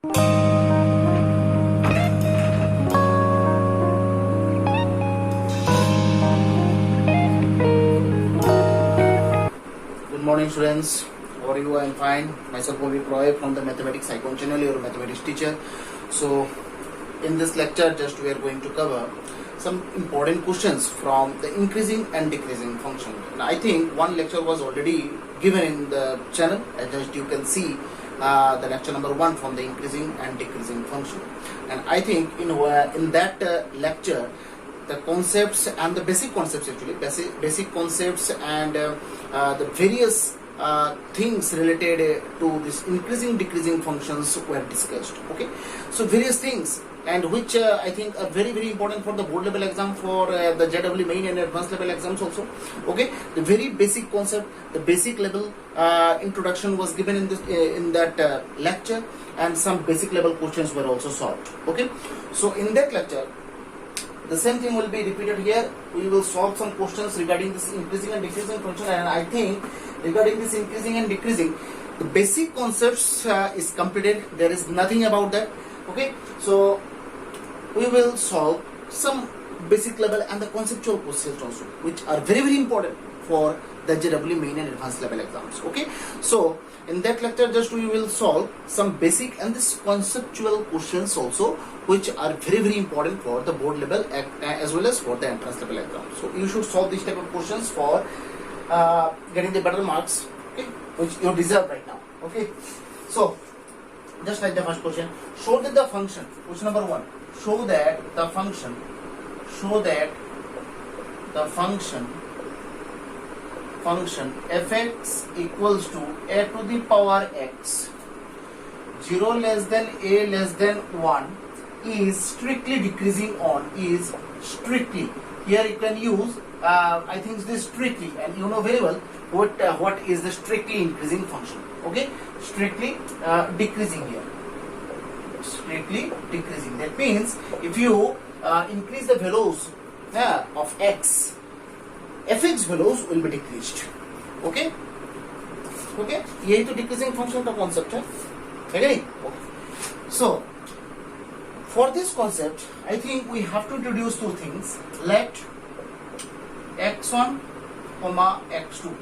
Good morning, students. How are you? I am fine. Myself Bobby Roy from the Mathematics Icon channel, your mathematics teacher. So, in this lecture, just we are going to cover some important questions from the increasing and decreasing function. And I think one lecture was already given in the channel. As you can see, the lecture number 1 from the increasing and decreasing function. And I think in that lecture, the concepts and the basic concepts, actually basic concepts and the various things related to this increasing decreasing functions were discussed. Okay, so various things, and which I think are very important for the board level exam, for the JEE main and advanced level exams also. Okay, the very basic concept, the basic level introduction was given in this in that lecture, and some basic level questions were also solved. Okay, so in that lecture, the same thing will be repeated here. We will solve some questions regarding this increasing and decreasing function, and I think regarding this increasing and decreasing, the basic concepts is completed. There is nothing about that. Okay, so we will solve some basic level and the conceptual questions also, which are very important for the JEE main and advanced level exams. Okay, so in that lecture, just we will solve some basic and this conceptual questions also, which are very important for the board level as well as for the entrance level exam. So you should solve these type of questions for getting the better marks, okay, which you deserve right now. Okay, so just like the first question, show that the function, question number 1, show that the function fx equals to a to the power x 0 less than a less than 1 is strictly decreasing on, is strictly, here you can use I think this strictly, and you know very well what is the strictly increasing function. Okay, strictly decreasing here, strictly decreasing. That means if you increase the values of x, fx values will be decreased. Okay, यही तो decreasing function का concept है, okay? So for this concept, I think we have to introduce two things. Let x1, x2,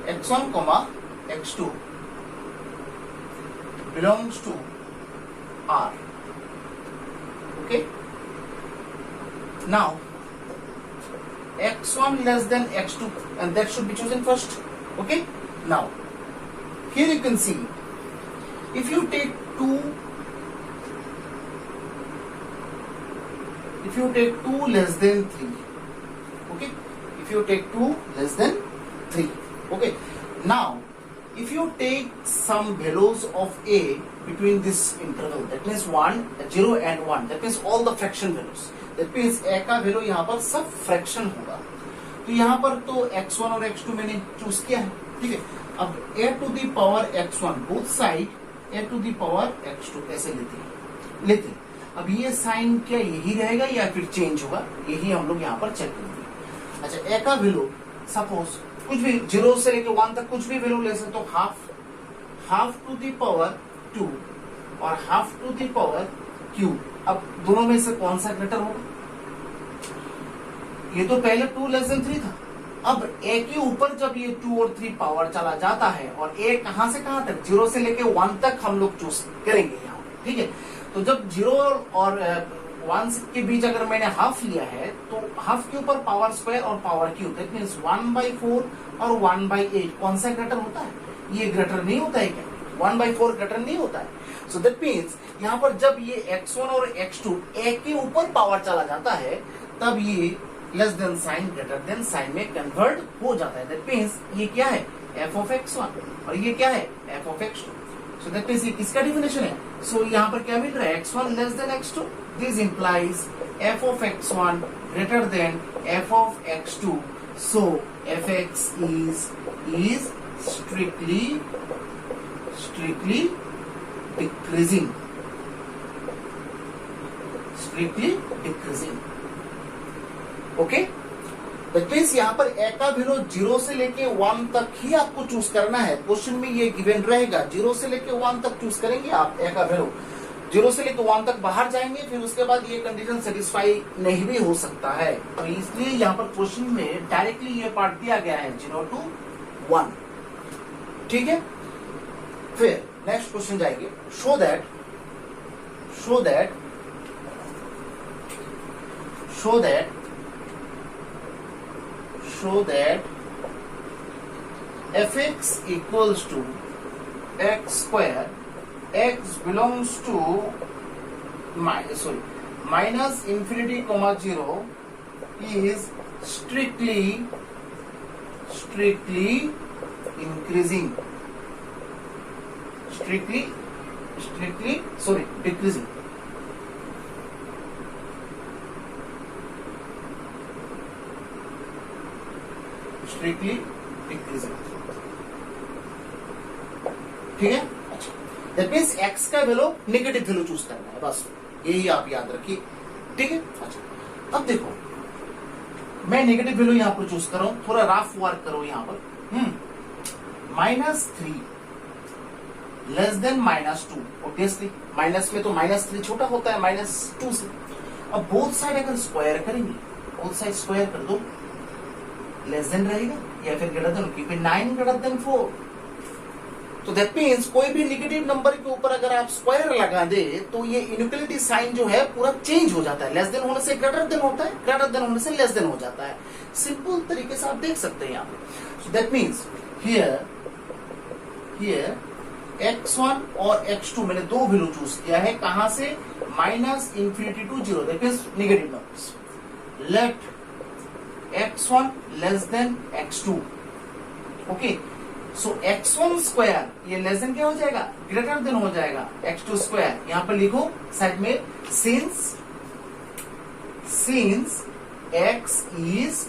x1, x2 belongs to R. Okay. Now x1 less than x2, and that should be chosen first. Okay. Now here you can see, if you take 2 less than 3, okay, if you take 2 less than 3, okay, now if you take some values of a between this interval, that means 0 and 1, that means all the fraction values, that means a का value यहाँ पर सब fraction होगा, तो यहाँ पर तो x1 और x2 मैंने चूज किया है. ठीक है, अब a to the power x1 both side a to the power x2 ऐसे लेते हैं. अब ये साइन क्या यही रहेगा या फिर चेंज होगा, यही हम लोग यहाँ पर चेक करेंगे. अच्छा, a का वैल्यू सपोज कुछ भी 0 से लेके 1 तक कुछ भी वैल्यू ले सकते, तो हाफ टू दी पावर 2 और half to the power q. अब दोनों में से कौन सा ग्रेटर होगा? ये तो पहले 2 लेस देन 3 था. अब a के ऊपर जब ये 2 और 3 पावर चला जाता है, और a कहां से कहां तक, 0 से लेके 1 तक हम लोग चूज करेंगे यहाँ. ठीक है, तो जब 0 और 1 के बीच अगर मैंने हाफ लिया है, तो हाफ के ऊपर पावर स्क्वायर और पावर क्यूब, दैट मींस 1/4 और 1/8 कौन सा ग्रेटर होता है? ये ग्रेटर नहीं होता है क्या? 1/4 ग्रेटर नहीं होता है. सो दैट मींस यहाँ पर जब ये x1 और x2 a के ऊपर पावर चला जाता है, तब ये less than sign greater than sign में कन्वर्ट हो जाता है. दैट मींस ये क्या है? f of x1 और ये क्या है? f of x2. So that means ये किसका डिफिनेशन है? सो यहाँ पर क्या मिल रहा है? x1 less than x2. This implies f of x1 greater than f of x2. So fx is strictly decreasing. Okay, that means यहाँ पर ए का वैल्यू 0 से लेके 1 तक ही आपको चूज करना है। क्वेश्चन में ये गिवन रहेगा, 0 से लेके 1 तक चूज करेंगे आप ए का वैल्यू, 0 से लेके 1 तक बाहर जाएंगे, फिर उसके बाद ये कंडीशन सेटिस्फाई नहीं भी हो सकता है। तो इसलिए यहाँ पर क्वेश्चन में डायरेक्टली ये पार्ट दिया गया है 0 to 1। ठीक है, फिर नेक्स्ट क्वेश्चन जाएंगे, show that fx equals to x square, x belongs to minus infinity comma 0 is strictly increasing, decreasing। Strictly decreasing. ठीक है, अच्छा, दैट मींस x का वैल्यू नेगेटिव वैल्यू चूज करना है, बस यही आप याद रखिए। ठीक है, अच्छा, अब देखो मैं नेगेटिव वैल्यू यहां पर चूज कर रहा हूं, थोड़ा रफ वर्क करो यहां पर। -3 लेस देन -2, ऑब्वियसली माइनस में तो -3 छोटा होता है -2 से। अब बोथ साइड अगर स्क्वायर करेंगे, बोथ साइड स्क्वायर कर दो, लेस देन रहेगा या फिर ग्रेटर देन, क्योंकि 9 ग्रेटर देन 4। तो दैट मींस कोई भी नेगेटिव नंबर के ऊपर अगर आप स्क्वायर लगा दे तो ये इनइक्वालिटी साइन जो है पूरा चेंज हो जाता है, लेस देन होने से ग्रेटर देन होता है, ग्रेटर देन होने से लेस देन हो जाता है। सिंपल तरीके से आप देख सकते हैं यहाँ पे। सो दैट मींस हियर x1 और x2 मैंने दो वैल्यू चूज किया है, कहां से, -∞ to 0, that means negative numbers. Let x1 less than x2। Okay, so x1 square ये लेस देन क्या हो जाएगा, ग्रेटर देन हो जाएगा x2 स्क्वायर। यहां पर लिखो साइड में, सिंस x इज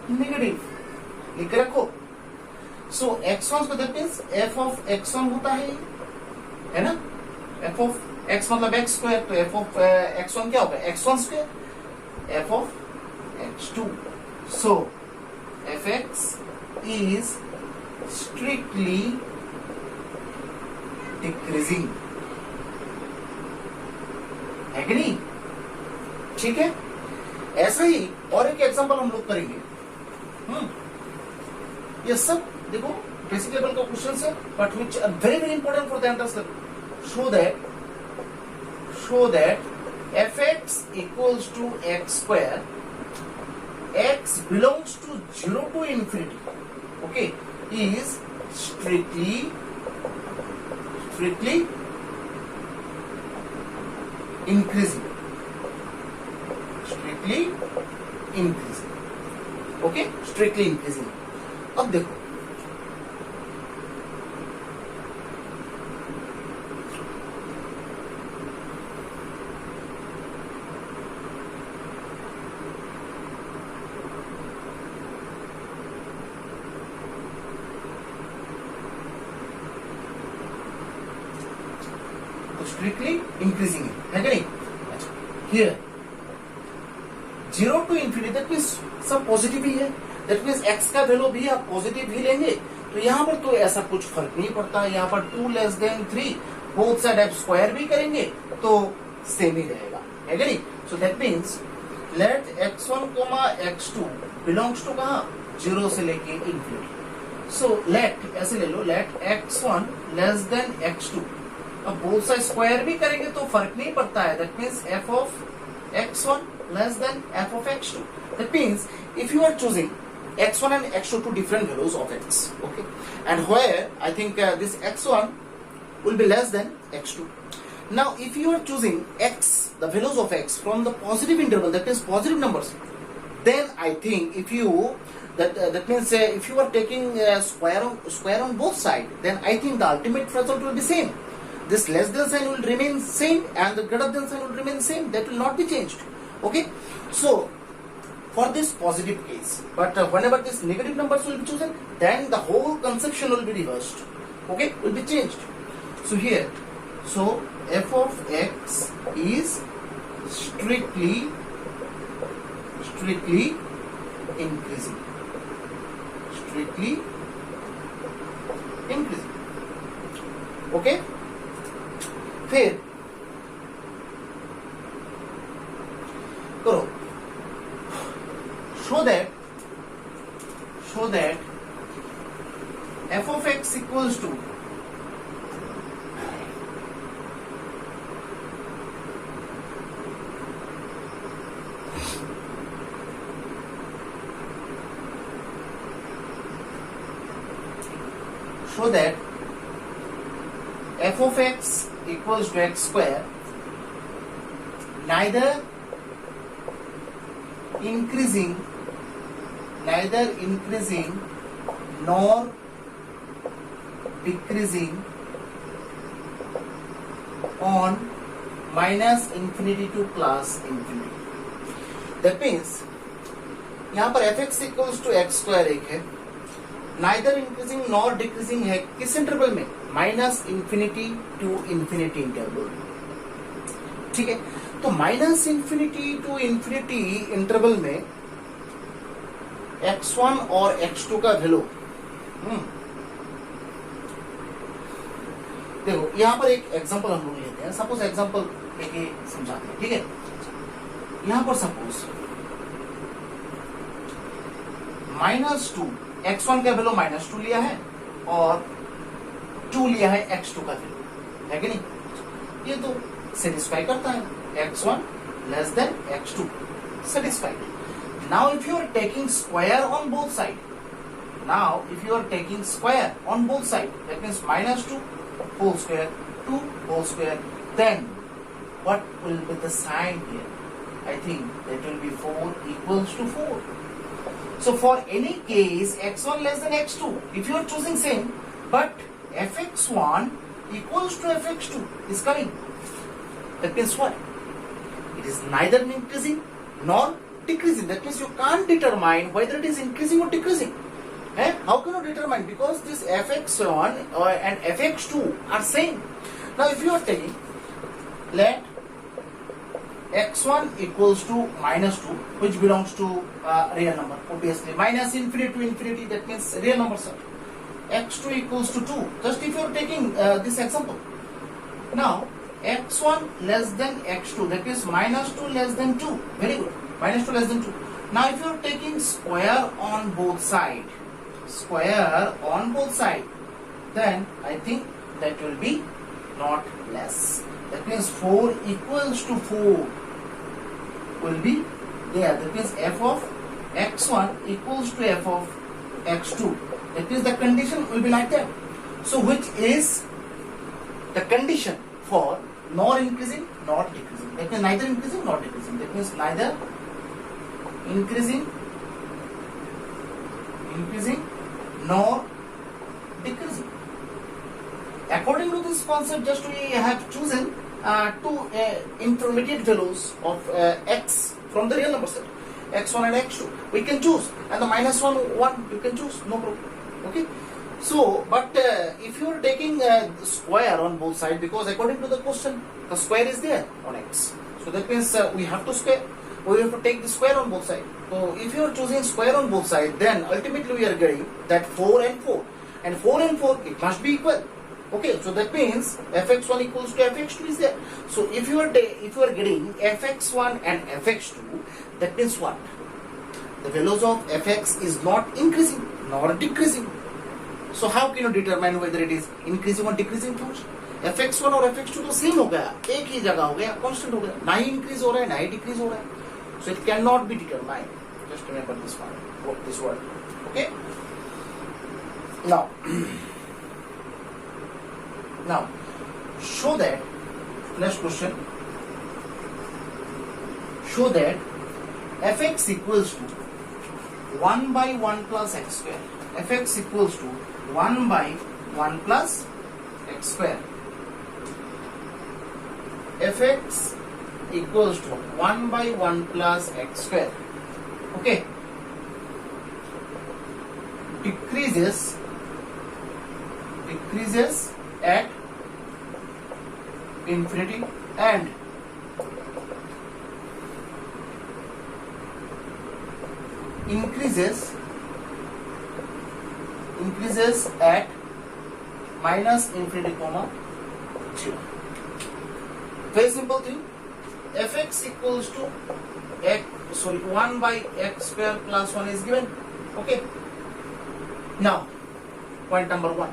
नेगेटिव, लिख के रखो। सो x1 को that means f of x1 होता है ना, f ऑफ x मतलब x स्क्वायर, तो f ऑफ x1 क्या होगा, x1 square, f of x2। So fx is strictly decreasing, है कि नहीं? ठीक है, ऐसा ही और एक एग्जांपल हम लोग करेंगे। ये सब देखो बेसिक लेवल का क्वेश्चन है, but which are very very important for the entrance level. Show that fx equals to x square, x belongs to 0 to infinity, okay, is strictly increasing, okay, strictly increasing। अब देखो strictly increasing है कि नहीं? Here 0 to infinity, that means सब positive ही है, that means x का value भी आप पॉजिटिव ही लेंगे, तो यहाँ पर तो ऐसा कुछ फर्क नहीं पड़ता। यहाँ पर 2 लेस देन 3, बोथ साइड आप स्क्वायर भी करेंगे तो सेम ही रहेगा, है कि नहीं? So that means let x1, x2 belongs to कहाँ, 0 से लेके इंफिनिटी। सो लेट ऐसे ले लो, late x1 less than x2। अब बोथ साइड स्क्वायर भी करेंगे तो फर्क नहीं पड़ता है, that means f of x1 less than f of x2. That means if you are choosing x1 and x2 to different values of x, okay, and where I think this x1 will be less than x2. Now if you are choosing x, the values of x from the positive interval, that is positive numbers, then I think if you that means if you are taking square on both sides, then I think the ultimate result will be same. This less than sign will remain same and the greater than sign will remain same, that will not be changed, okay. So for this positive case, but whenever this negative numbers will be chosen, then the whole conception will be reversed, okay, will be changed. So here, so f of x is strictly increasing, strictly increasing. Okay, फिर करो, show that f of x equals to f of x equals to x square, neither increasing nor decreasing on minus infinity to plus infinity. That means यहाँ पर f(x) equals to x square एक है, neither increasing nor decreasing है किस interval में, minus infinity to infinity interval. ठीक है, तो minus infinity to infinity interval में x1 और x2 का वैल्यू, देखो यहां पर एक एग्जांपल हम लोग लेते हैं. सपोज एग्जांपल लेके समझाते हैं. ठीक है, यहां पर सपोज -2 x1 का वैल्यू -2 लिया है और 2 लिया है x2 का वैल्यू, है कि नहीं. ये तो सेटिस्फाई करता है, x1 less than x2 satisfied. Now if you are taking square on both sides, that means -2 whole square, 2 whole square, then what will be the sign here? I think that will be 4 equals to 4. So for any case x1 less than x2, if you are choosing same, but fx1 equals to fx2 is coming, that means what? It is neither increasing nor decreasing. That means you can't determine whether it is increasing or decreasing. How can you determine? Because this fx1 and fx2 are same. Now if you are taking, let x1 equals to -2, which belongs to real number, obviously. Minus infinity to infinity, that means real number, sir. x2 equals to 2. Just if you are taking this example. Now x1 less than x2, that is -2 less than 2. Very good. -2 less than 2. Now if you are taking square on both sides, then I think that will be not less. That means 4 equals to 4 will be there. That means f of x1 equals to f of x2. That means the condition will be like that. So which is the condition for nor increasing nor decreasing? That means neither increasing nor decreasing. That means neither increasing nor decreasing. According to this concept, just we have chosen two intermediate values of x from the real number set, x1 and x2. We can choose, and the -1 you can choose, no problem. Okay. So, but if you are taking square on both sides, because according to the question, the square is there on x. So that means we have to square. We have to take the square on both sides. So if you are choosing square on both sides, then ultimately we are getting that 4 and 4. And 4 and 4, it must be equal. Okay, so that means fx1 equals to fx2 is there. So if you are getting fx1 and fx2, that means what? The values of fx is not increasing nor decreasing. So how can you determine whether it is increasing or decreasing function? fx1 और fx2 तो same हो गया, एक ही जगह हो गया, constant हो गया, ना ही इंक्रीज हो रहा है ना ही डिक्रीज हो रहा है. So it cannot be determined. Just remember this one, this word. Okay. Now show that, next question, show that fx equals to 1 by 1 plus x square. Fx equals to 1 by 1 plus x square. Fx equals to 1 by 1 plus x square. Okay. Decreases at infinity and increases at minus infinity comma 0. Very simple thing. Fx equals to 1 by x square plus 1 is given. Okay. Now, point number 1.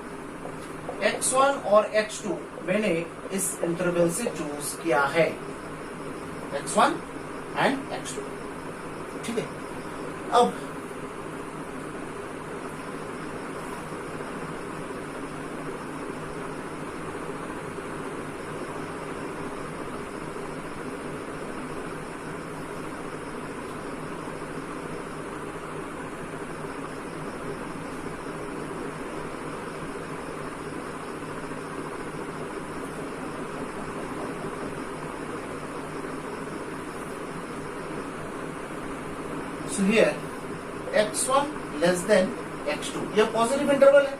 x1 और x2 मैंने इस interval से choose किया है, x1 and x2. ठीक है. अब so here x1 less than x2, यह पॉजिटिव इंटरवल है.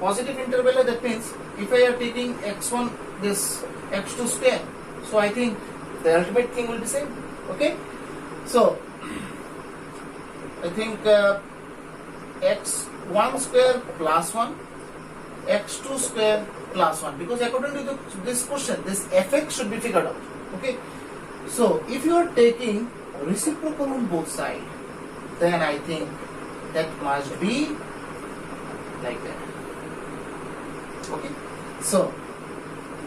पॉजिटिव इंटरवल है, that means if I are taking x1 this x2 square, so I think the ultimate thing will be same. Okay, so I think x1 square plus 1, x2 square plus 1, because according to this question this fx should be figured out. Okay, so if you are taking reciprocal on both sides, then I think that must be like that. Okay, so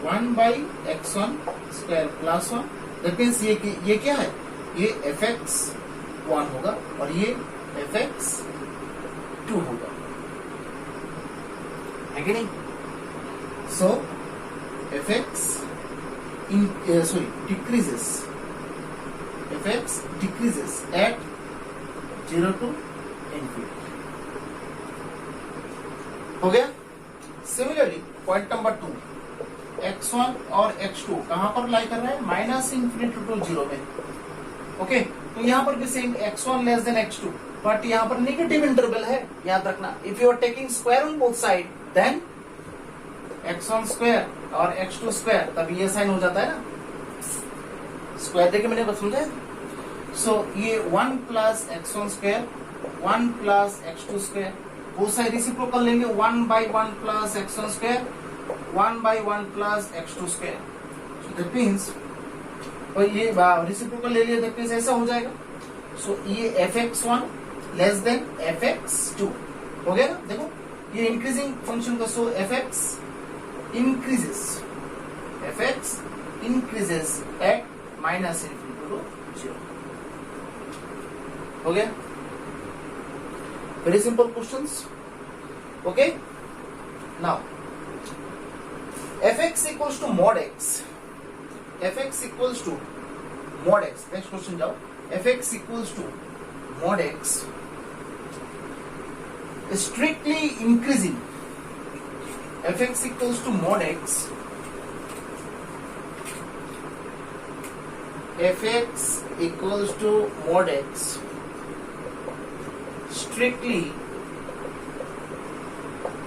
1 by x1 square plus 1, that means ये क्या है, ये fx 1 होगा और ये fx 2 होगा, है कि नहीं? So fx decreases at 0 to infinity. हो गया. सिमिलरली पॉइंट नंबर 2, x1 और x2 कहां पर लाई कर रहा है, माइनस इंफिनिटी टू 0 में. ओके, तो यहां पर भी same x1 less than x2, but यहां पर नेगेटिव इंटरवल है, याद रखना. If you are taking square on both side, then x1 square और x2 स्क्वायर, तब ये साइन हो जाता है ना. स्क्वायर देके मैंने समझा. सो ये 1 plus x1 square 1 plus x2 square, both side reciprocal लेंगे. 1 by 1 plus x1 square 1 by 1 plus x2 square. So that means, और ये रेसिप्रोकल ले लिया, दैट मीन्स ऐसा हो जाएगा. सो ये fx1 लेस देन fx2 हो गया ना. देखो ये इंक्रीजिंग फंक्शन का, सो fx increases at minus infinity to 0. हो गया. Very simple questions. Okay. Now fx equals to mod x. fx equals to mod x. Next question जाओ. fx equals to mod x is strictly increasing. fx equals to mod x. fx equals to mod x strictly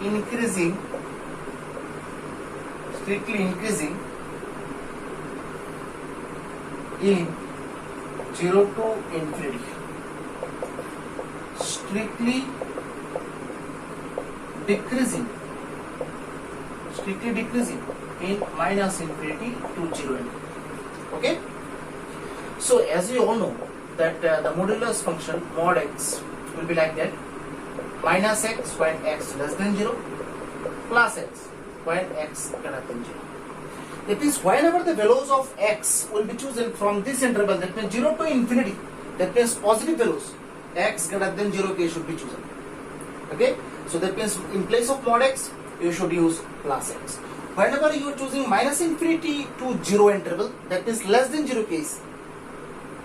increasing in 0 to infinity, strictly decreasing in minus infinity to 0 infinity. Okay, so as we all know that the modulus function mod x will be like that, minus x when x less than 0 plus x when x greater than 0. That means whenever the values of x will be chosen from this interval, that means 0 to infinity, that means positive values x greater than 0 k should be chosen. Okay, so that means in place of mod x you should use plus x. Whenever you are choosing minus infinity to 0 interval, that means less than 0 case,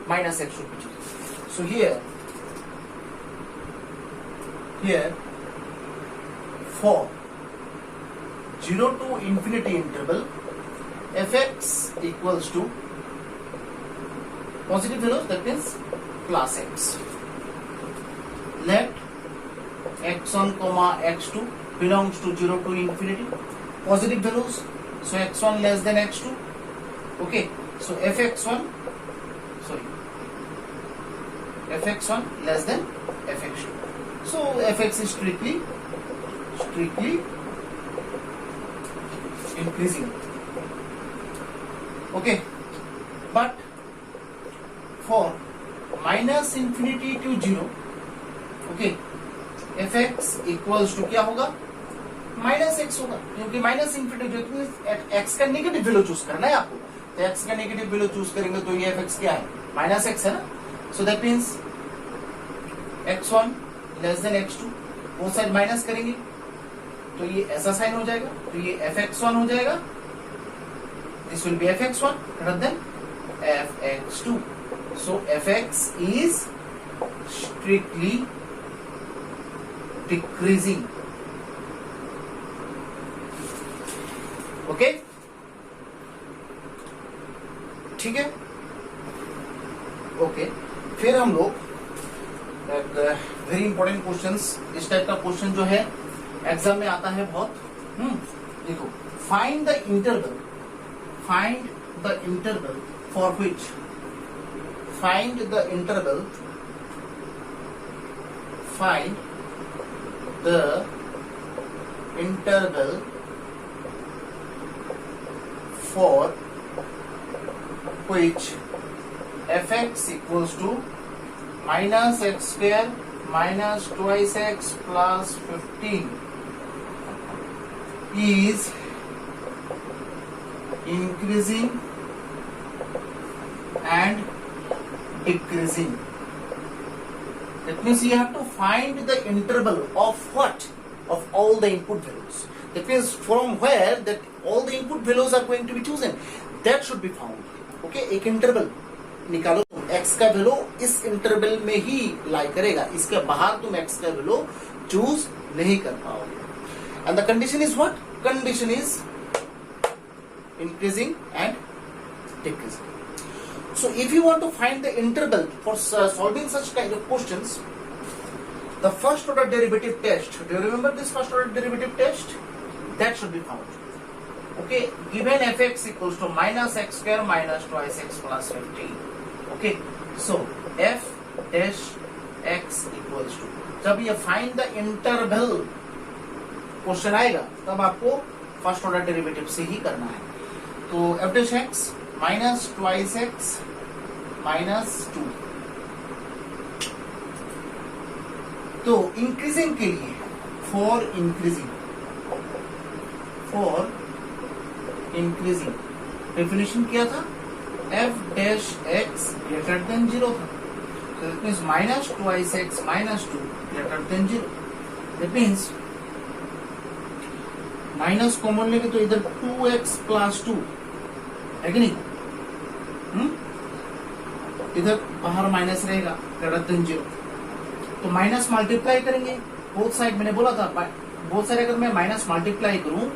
minus x should be chosen. So here for 0 to infinity interval, fx equals to positive values, that means plus x. Let x1 comma x2 belongs to 0 to infinity, positive values, so x1 less than x2. Okay, so fx1 less than fx2. So fx is strictly increasing. Okay, but for minus infinity to 0, okay, fx equals to क्या होगा, minus x होगा, क्योंकि minus infinity x का negative value choose करना है आपको, तो x का नेगेटिव वैल्यू चूज करेंगे तो ये fx क्या है, माइनस एक्स है ना. सो that means x1 less than x2, वो साइड माइनस करेंगे तो ये ऐसा साइन हो जाएगा, तो ये fx1 हो जाएगा, this will be fx1 rather than fx2. So fx is strictly decreasing. Okay, ठीक है. ओके, फिर हम लोग वेरी इंपॉर्टेंट क्वेश्चंस, इस टाइप का क्वेश्चन जो है एग्जाम में आता है बहुत. देखो, find the interval for which, find the interval for which fx equals to minus x square minus twice x plus 15 is increasing and decreasing. That means you have to find the interval of what? Of all the input values. That means from where that all the input values are going to be chosen. That should be found. Okay, एक interval निकालो, x का value इस interval में ही लाई करेगा, इसके बाहर तुम x का वैल्यू चूज नहीं कर पाओगे. And the condition is what? Condition is increasing and decreasing. So if you want to find the interval for solving such kind of questions, the first order derivative test, do you remember this first order derivative test? That should be found. Okay, given fx equals to minus x square minus twice x plus 15. Okay, so f dash x equals to, जब ये find the interval question आएगा तब आपको first order derivative से ही करना है. तो f dash x minus twice x minus 2. तो इंक्रीजिंग के लिए फॉर इंक्रीजिंग डेफिनेशन क्या था, f dash x greater then 0 था. So that means minus twice x minus 2 greater than 0. That means minus common लेके तो इधर 2x प्लस 2 है कि नहीं, इधर बाहर माइनस रहेगा ग्रेटर देन 0. तो माइनस मल्टीप्लाई करेंगे बोथ साइड. मैंने बोला था बोथ साइड अगर मैं माइनस मल्टीप्लाई करूं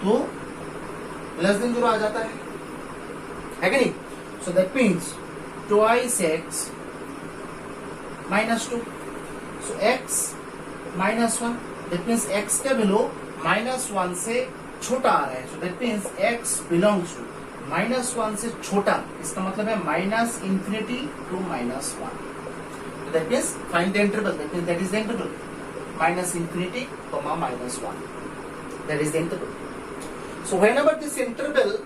तो लेस देन 0 आ जाता है कि नहीं. So that means twice x minus 2. So x minus 1, that means x का वैल्यू माइनस 1 से छोटा आ रहा है. So that means x belongs to minus 1 से छोटा, इसका मतलब है minus infinity to minus 1. That means find the interval, that means that is the interval minus infinity comma minus 1. That is the interval. So whenever this interval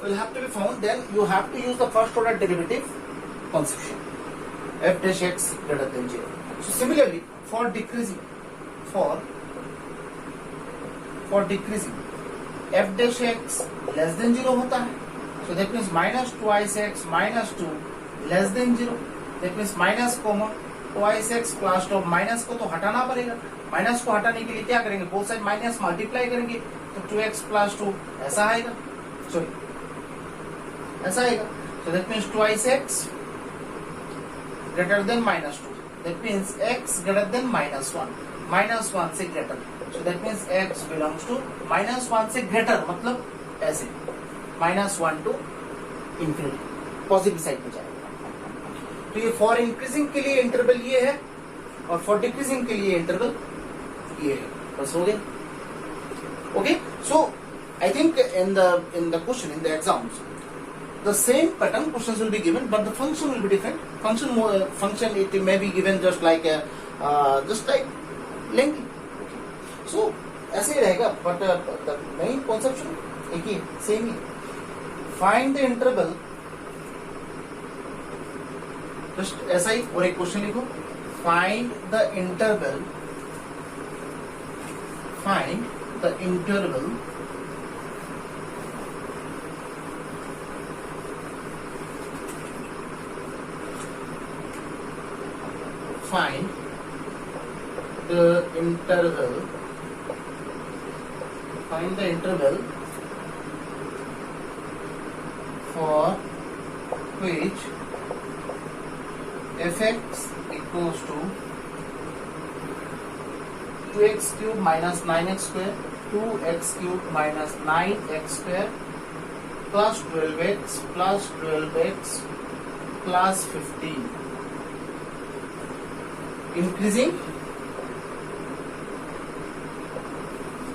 will have to be found, then you have to use the first order derivative conception, f dash x greater than 0. So similarly for decreasing f dash x less than 0 होता है. So that means minus twice x minus 2 less than 0. That means minus common twice x plus 2. Minus को तो हटाना पड़ेगा. Minus को हटाने के लिए क्या करेंगे, बोथ साइड माइनस मल्टीप्लाई करेंगे तो 2x plus 2 ऐसा आएगा, सॉरी ऐसा आएगा. So that means twice x greater than minus 2. That means x greater than minus 1. minus 1 से greater. So that means x belongs to minus 1 से greater, मतलब ऐसे minus 1 to infinity, positive side में जाएगा. तो ये फॉर इंक्रीजिंग के लिए इंटरवल ये है और फॉर डिक्रीजिंग के लिए इंटरवल ये है. बस हो गया. Okay, so I think in the question in the exams the same pattern questions will be given, but the function will be different. Function it may be given just like just like लेंगे. सो ऐसे ही रहेगा, but the main concept एक ही same ही. Find the interval, just ऐसा ही. और एक क्वेश्चन लिखो, find the interval, find the interval find the interval, find the interval for which fx equals to 2x cube minus 9x square, 2x cube minus 9x square plus 12x plus 12x plus 15, increasing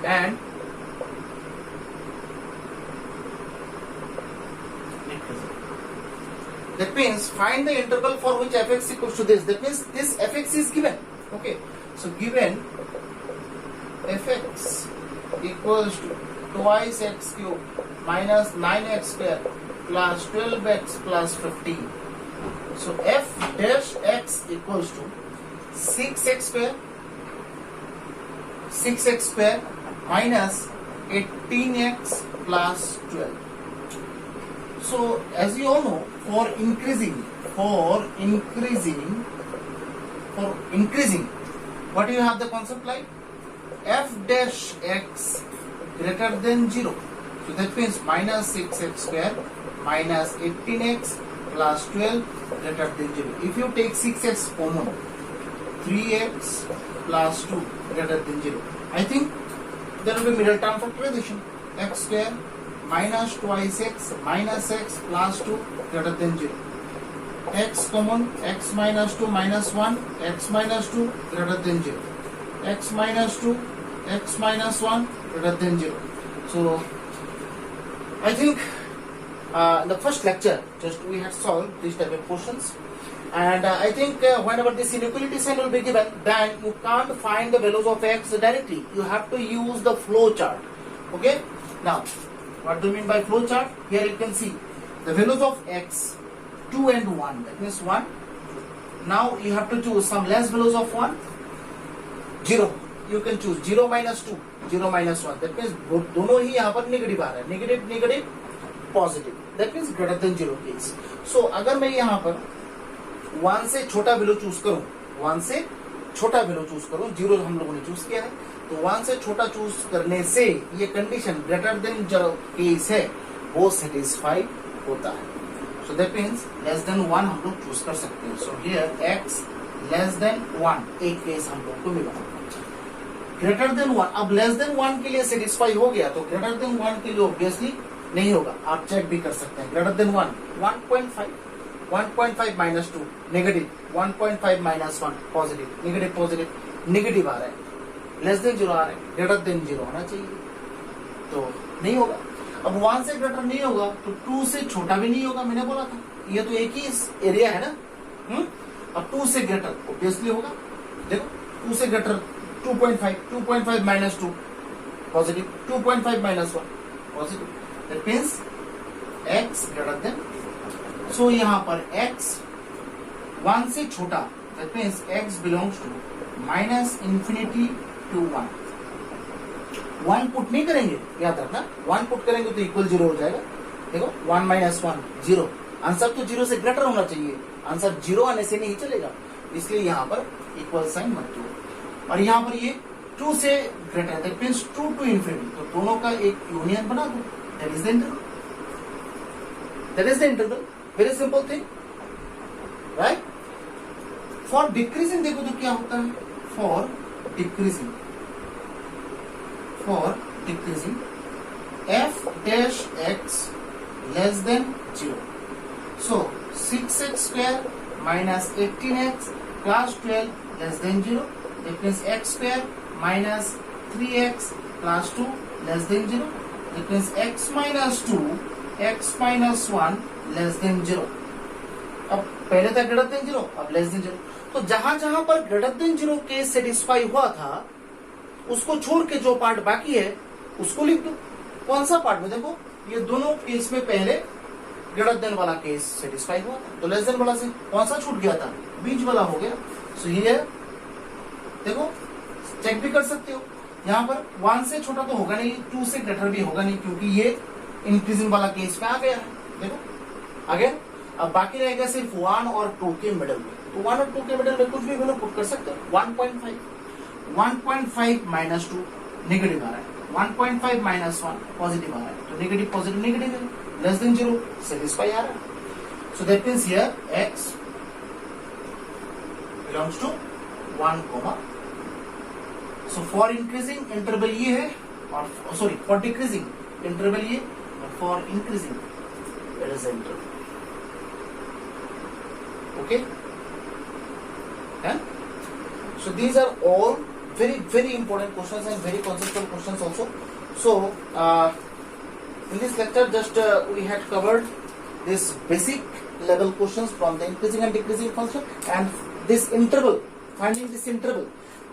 and decreasing. That means find the interval for which fx equals to this. That means this fx is given. Okay, so given fx equals to twice x cube minus 9x square plus 12x plus 15. So f dash x equals to 6x square, 6x square minus 18x plus 12. So as you all know, for increasing, what do you have the concept like? F dash x greater than 0. So that means minus 6x square minus 18x plus 12 greater than 0. If you take 6x common, 3x plus 2 greater than 0. I think there will be middle term factorization. X square minus twice x minus x plus 2 greater than 0. X common, x minus 2 minus 1, x minus 2 greater than 0. X minus 2, x minus 1 greater than 0. So I think in the first lecture just we had solved these type of questions. And I think whenever this inequality sign will be given, then you can't find the values of x directly. You have to use the flow chart. Okay. Now, what do you mean by flow chart? Here you can see the values of x, 2 and 1. That means 1. Now you have to choose some less values of 1. 0. You can choose 0 minus 2, 0 minus 1. That means दोनों ही यहाँ पर negative आ रहा है. Negative negative positive. That means greater than 0 case. So अगर मैं यहाँ पर 1 से छोटा वैल्यू चूज करूं, 1 से छोटा वैल्यू चूज करूं, 0 हम लोगों ने चूज किया है, तो 1 से छोटा चूज करने से ये कंडीशन ग्रेटर देन जो केस है वो सेटिस्फाई होता है. So that means less than 1 हम लोग चूज कर सकते हैं. So here x less than 1 एक केस हम लोग को मिला. ग्रेटर देन 1, अब लेस देन 1 के लिए सेटिस्फाई हो गया, तो ग्रेटर देन 1 के लिए ऑब्वियसली नहीं होगा. आप चेक भी कर सकते हैं. Greater than 1, 1.5, 1.5 minus 2 negative, 1.5 minus 1 positive, negative positive, negative आ रहा है. लेस देन 0 आ रहा है, ग्रेटर देन 0 होना चाहिए, तो नहीं होगा. अब 1 से ग्रेटर नहीं होगा तो 2 से छोटा भी नहीं होगा. मैंने बोला था ये तो एक ही एरिया है ना. अब 2 से ग्रेटर ऑब्वियसली होगा. देखो 2 से greater 2.5, 2.5 minus 2 positive, 2.5 minus 1 positive. That means x greater than. So यहाँ पर x 1 से छोटा, that means x belongs to minus infinity to 1. 1 put नहीं करेंगे, याद रखना. 1 पुट करेंगे तो इक्वल 0 हो जाएगा. देखो 1 माइनस 1 0. आंसर तो 0 से ग्रेटर होना चाहिए. आंसर 0 आने से नहीं चलेगा, इसलिए यहाँ पर इक्वल साइन मत दो. और यहाँ पर ये 2 से greater, that means 2 to infinity, तो दोनों का एक यूनियन बना दो. That is the interval. That is the interval. Very simple thing, right. For decreasing देखो तो क्या होता है. For decreasing, f dash x less than 0. So 6x square minus 18x plus 12 less than 0. That means x square minus 3x plus 2 less than 0. That means x minus 2, x minus 1 less than 0. अब पहले था greater than 0, अब less than 0. तो जहां जहां पर greater than zero case satisfy हुआ था उसको छोड़ के जो पार्ट बाकी है उसको लिख दो। कौन सा पार्ट में? देखो ये दोनों केस में पहले ग्रेटर देन वाला केस सेटिस्फाई हुआ था, तो लेस देन वाला से कौन सा छूट गया था? बीच वाला हो गया। सो ये देखो चेक भी कर सकते हो, यहाँ पर 1 से छोटा तो होगा नहीं, 2 से ग्रेटर भी होगा नहीं, क्योंकि ये इंक्रीजिंग वाला केस में आ गया है। देखो आ गया। अब बाकी रहेगा सिर्फ 1 और 2 के मिडल में, तो 1 और 2 के मिडल में कुछ भी वैल्यू पुट कर सकते हो। 1.5 माइनस 2 नेगेटिव आ रहा है, 1.5 माइनस 1 पॉजिटिव आ रहा है, तो नेगेटिव पॉजिटिव नेगेटिव है, लेस देन जीरो सेटिस्फाई आ रहा है। So that means here x belongs to 1, so for increasing interval ये है, और सॉरी फॉर डिक्रीजिंग इंटरवल ये, और for increasing it is interval. Okay, so these are all very important questions and very conceptual questions also. So in this lecture just we had covered this basic level questions from the increasing and decreasing function, and this interval, finding this interval,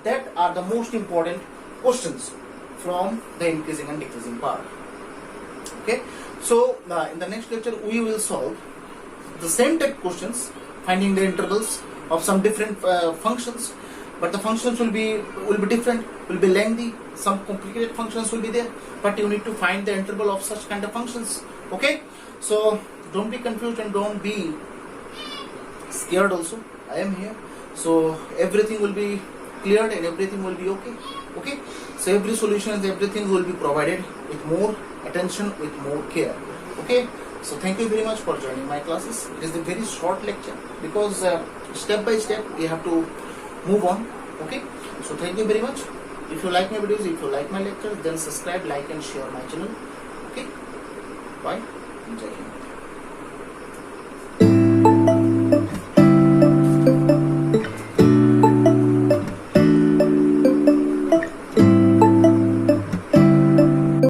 that are the most important questions from the increasing and decreasing part. Okay, so in the next lecture we will solve the same type questions, finding the intervals of some different functions, but the functions will be different, will be lengthy, some complicated functions will be there, but you need to find the interval of such kind of functions. Okay, so don't be confused and don't be scared also. I am here, so everything will be cleared and everything will be okay. Okay, so every solution, everything will be provided with more attention, with more care. Okay, so thank you very much for joining my classes. It is a very short lecture because step by step we have to move on. Okay, so thank you very much. If you like my videos, if you like my lectures, then subscribe, like and share my channel. Okay, bye. Enjoy.